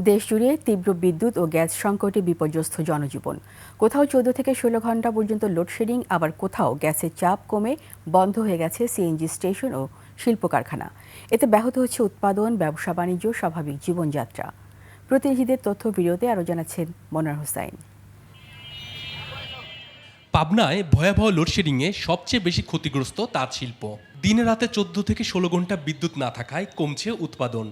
দেশজুড়ে তীব্র বিদ্যুৎ ও গ্যাস সংকটে বিপর্যস্ত জনজীবন। কোথাও 14 থেকে 16 ঘন্টা পর্যন্ত লোডশেডিং, আবার কোথাও গ্যাসের চাপ কমে বন্ধ হয়ে গেছে সিএনজি স্টেশন ও শিল্প কারখানা। এতে ব্যাহত হচ্ছে উৎপাদন, ব্যবসা বাণিজ্য, স্বাভাবিক জীবনযাত্রা। প্রতিনিধিদের তথ্য ভিডিওতে আরও জানাচ্ছেন মনোয়ার হোসাইন। পাবনায় ভয়াবহ লোডশেডিংয়ে সবচেয়ে বেশি ক্ষতিগ্রস্ত তাঁত শিল্প। দিনে রাতে 14 থেকে 16 ঘন্টা বিদ্যুৎ না থাকায় কমছে উৎপাদন।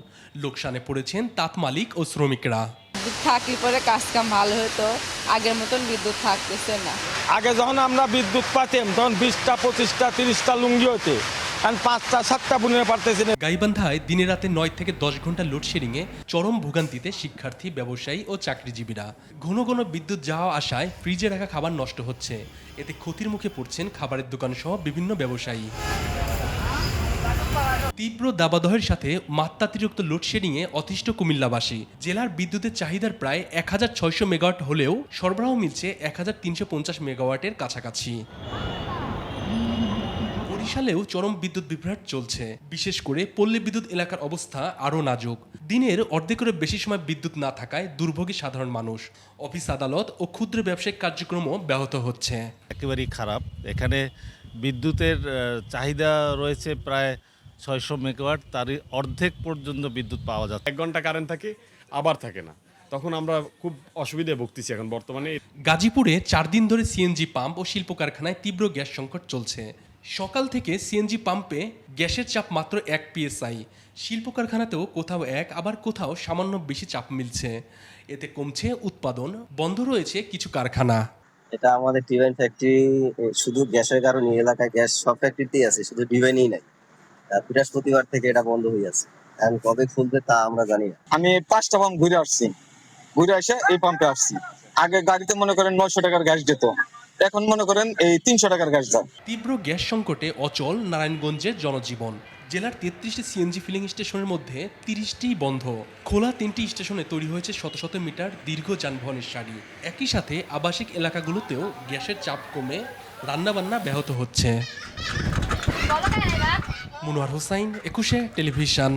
লোকসানে পড়েছেন তাঁত মালিক ও শ্রমিকরা। বিদ্যুৎ থাকলে পরে কাজ কাম ভালো হতো, আগের মতন বিদ্যুৎ থাকতেছে না। আগে যখন আমরা বিদ্যুৎ পাইতাম তখন 20টা 25টা 30টা লুঙ্গি হতে, এখন 5টা 7টা বুনে পারতেছি না। গাইবান্ধায় দিনে রাতে 9 থেকে 10 ঘন্টা লোডশেডিংয়ে চরম ভোগান্তিতে শিক্ষার্থী, ব্যবসায়ী ও চাকরিজীবীরা। ঘন ঘন বিদ্যুৎ যাওয়া আসায় ফ্রিজে রাখা খাবার নষ্ট হচ্ছে। এতে ক্ষতির মুখে পড়ছেন খাবারের দোকান সহ বিভিন্ন ব্যবসায়ী। তীব্র দাবদাহের সাথে মাত্রাতিরিক্ত লোডশেডিংয়ে অতিষ্ঠ কুমিল্লাবাসী। জেলার বিদ্যুতের চাহিদার প্রায় 1600 মেগাওয়াট হলেও সরবরাহ মিলছে 1350 মেগাওয়াটের কাছাকাছি। বরিশালেও চরম বিদ্যুৎ বিভ্রাট চলছে। বিশেষ করে পল্লী বিদ্যুৎ এলাকার অবস্থা আরও নাজুক। দিনের অর্ধেকেরও বেশি সময় বিদ্যুৎ না থাকায় দুর্ভোগী সাধারণ মানুষ। অফিস, আদালত ও ক্ষুদ্র ব্যবসায়িক কার্যক্রমও ব্যাহত হচ্ছে। একেবারেই খারাপ। এখানে বিদ্যুতের চাহিদা রয়েছে প্রায় 600 মেগাওয়াট, তারই অর্ধেক পর্যন্ত বিদ্যুৎ পাওয়া যাচ্ছে। 1 ঘন্টা কারেন্ট থাকে, আবার থাকে না, তখন আমরা খুব অসুবিধায় ভুগতেছি এখন বর্তমানে। গাজীপুরে 4 দিন ধরে সিএনজি পাম্প ও শিল্প কারখানায় তীব্র গ্যাস সংকট চলছে। সকাল থেকে সিএনজি পাম্পে গ্যাসের চাপ মাত্র 1 PSI। শিল্প কারখানাতেও কোথাও 1, আবার কোথাও সামান্য বেশি চাপ মিলছে। এতে কমছে উৎপাদন, বন্ধ রয়েছে কিছু কারখানা। এটা আমাদের ডিভাইন ফ্যাক্টরি, শুধু গ্যাসের কারণে এলাকায় গ্যাস সব ফ্যাক্টরিতেই আছে, শুধু ডিভাইনই নাই। বৃহস্পতিবার থেকে এটা বন্ধ হয়ে আছে, এখন কবে খুলবে তা আমরা জানি না। আমি 5টা পাম্প ঘুরে আসছি, ঘুরে এসে এই পাম্পে আসছি। আগে গাড়িতে মনে করেন 900 টাকার গ্যাস যেত, এখন মনে করেন এই 300 টাকার গ্যাস যায়। তীব্র গ্যাস সংকটে অচল নারায়ণগঞ্জের জনজীবন। জেলার 33টি সিএনজি ফিলিং স্টেশনের মধ্যে 30টিই বন্ধ। খোলা 3টি স্টেশনে তৈরি হয়েছে শত শত মিটার দীর্ঘ যানবাহনের সারি। একই সাথে আবাসিক এলাকাগুলোতেও গ্যাসের চাপ কমে রান্নাবান্না ব্যাহত হচ্ছে। মনোয়ার হোসাইন, 21 টেলিভিশন।